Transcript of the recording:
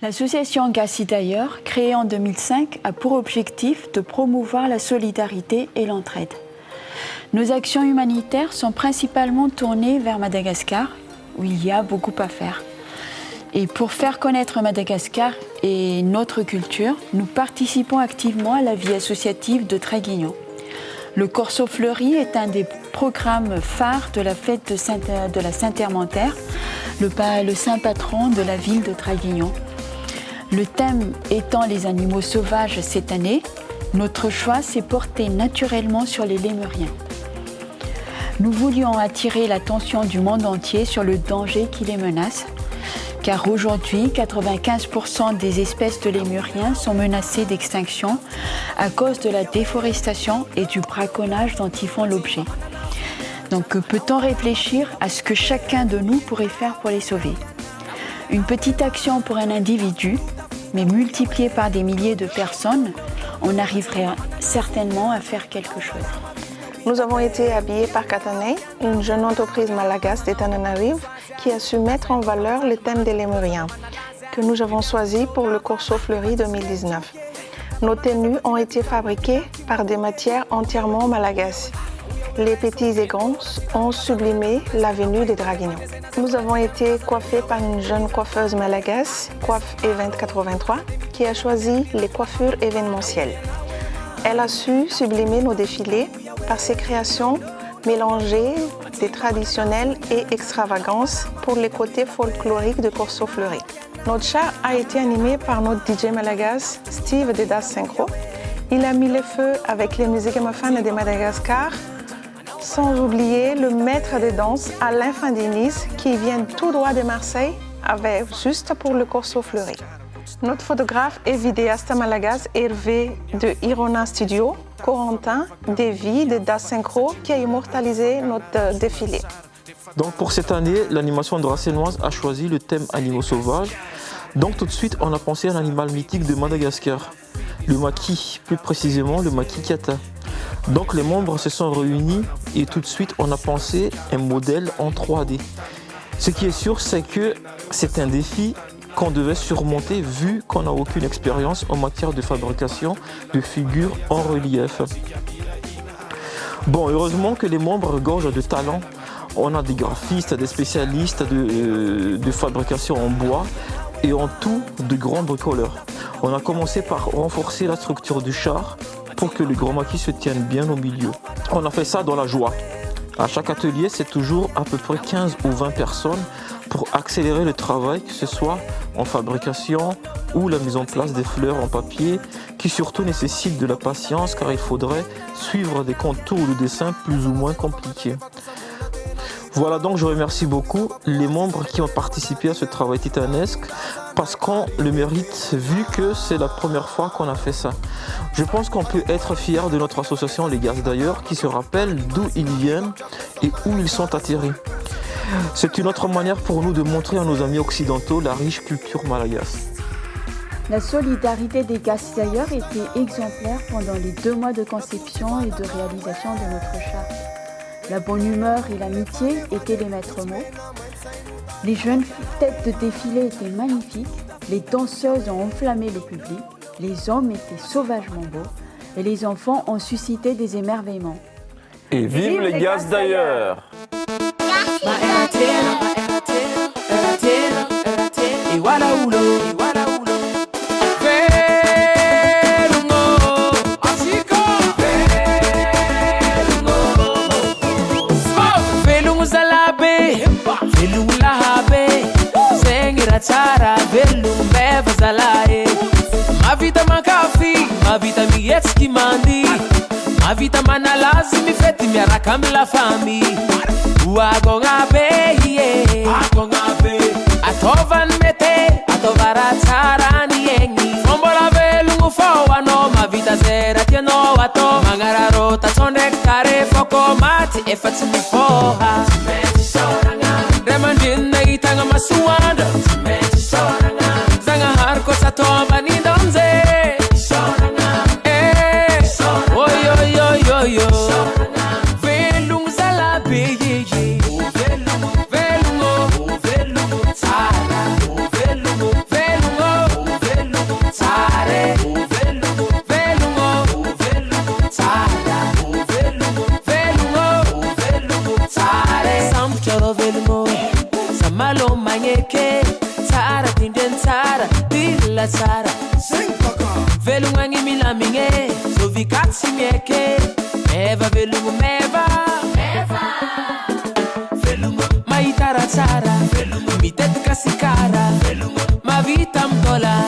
L'association Gassi d'ailleurs, créée en 2005, a pour objectif de promouvoir la solidarité et l'entraide. Nos actions humanitaires sont principalement tournées vers Madagascar, où il y a beaucoup à faire. Et pour faire connaître Madagascar et notre culture, nous participons activement à la vie associative de Draguignan. Le Corso Fleuri est un des programmes phares de la fête de la Saint-Hermentaire, le saint patron de la ville de Draguignan. Le thème étant les animaux sauvages cette année, notre choix s'est porté naturellement sur les lémuriens. Nous voulions attirer l'attention du monde entier sur le danger qui les menace, car aujourd'hui, 95% des espèces de lémuriens sont menacées d'extinction à cause de la déforestation et du braconnage dont ils font l'objet. Donc peut-on réfléchir à ce que chacun de nous pourrait faire pour les sauver ? Une petite action pour un individu, mais multipliée par des milliers de personnes, on arriverait certainement à faire quelque chose. Nous avons été habillés par Katanei, une jeune entreprise malagasy d'Antananarivo qui a su mettre en valeur le thème des lémuriens, que nous avons choisi pour le Corso Fleuri 2019. Nos tenues ont été fabriquées par des matières entièrement malagasy. Les petits et grands ont sublimé la venue de Draguignan. Nous avons été coiffés par une jeune coiffeuse malagasy, Coiffe Event 83, qui a choisi les coiffures événementielles. Elle a su sublimer nos défilés par ses créations mélangées des traditionnels et extravagances pour les côtés folkloriques de Corso Fleuri. Notre char a été animé par notre DJ malagasy, Steve de Das Synchro. Il a mis le feu avec les musiques fans de Madagascar, sans oublier le maître de danse Alain Fandinis qui vient tout droit de Marseille avec juste pour le Corso Fleuri. Notre photographe et vidéaste malagasy Hervé de Irona Studio, Corentin Davy de Das Synchro qui a immortalisé notre défilé. Donc pour cette année, l'animation draguignoise a choisi le thème animaux sauvages. Donc tout de suite, on a pensé à l'animal mythique de Madagascar, le maki, plus précisément le maki kata. Donc les membres se sont réunis et tout de suite, on a pensé un modèle en 3D. Ce qui est sûr, c'est que c'est un défi qu'on devait surmonter vu qu'on n'a aucune expérience en matière de fabrication de figures en relief. Bon, heureusement que les membres regorgent de talent. On a des graphistes, des spécialistes de fabrication en bois et en tout de grands bricoleurs. On a commencé par renforcer la structure du char pour que le grand maquis se tienne bien au milieu. On a fait ça dans la joie. À chaque atelier, c'est toujours à peu près 15 ou 20 personnes pour accélérer le travail, que ce soit en fabrication ou la mise en place des fleurs en papier, qui surtout nécessitent de la patience car il faudrait suivre des contours de dessin plus ou moins compliqués. Voilà, donc je remercie beaucoup les membres qui ont participé à ce travail titanesque parce qu'on le mérite vu que c'est la première fois qu'on a fait ça. Je pense qu'on peut être fier de notre association Les Gassi d'ailleurs qui se rappelle d'où ils viennent et où ils sont atterris. C'est une autre manière pour nous de montrer à nos amis occidentaux la riche culture malagasy. La solidarité des Gassi d'ailleurs était exemplaire pendant les 2 mois de conception et de réalisation de notre charte. La bonne humeur et l'amitié étaient les maîtres mots. Les jeunes têtes de défilé étaient magnifiques, les danseuses ont enflammé le public, les hommes étaient sauvagement beaux et les enfants ont suscité des émerveillements. Et vive les Gassi d'ailleurs! Tsara velum beva zalae mavita makafi mavita mietsky mandi mavita manalazy mifety miaraka amy la famille oagogna be ie agogna be ataovany mete ataova raha tsara ny egny fombola velogno fô anao mavita zay raha tianao atao magnararota tsao ndraiky tare fôko maty efa tsy mifoha ray aman-dreny nahitagna masoandro Zagnahary koa tsy atao ambanindro amizay Oy oy oy oy oy velogno zalabe yeye velogno velogno tsara velogno velogno mahita tsara velogna gny milamigny sovikatsy mieke meva velogno meva mahita raha tsara mitetika sikara mavita amy dola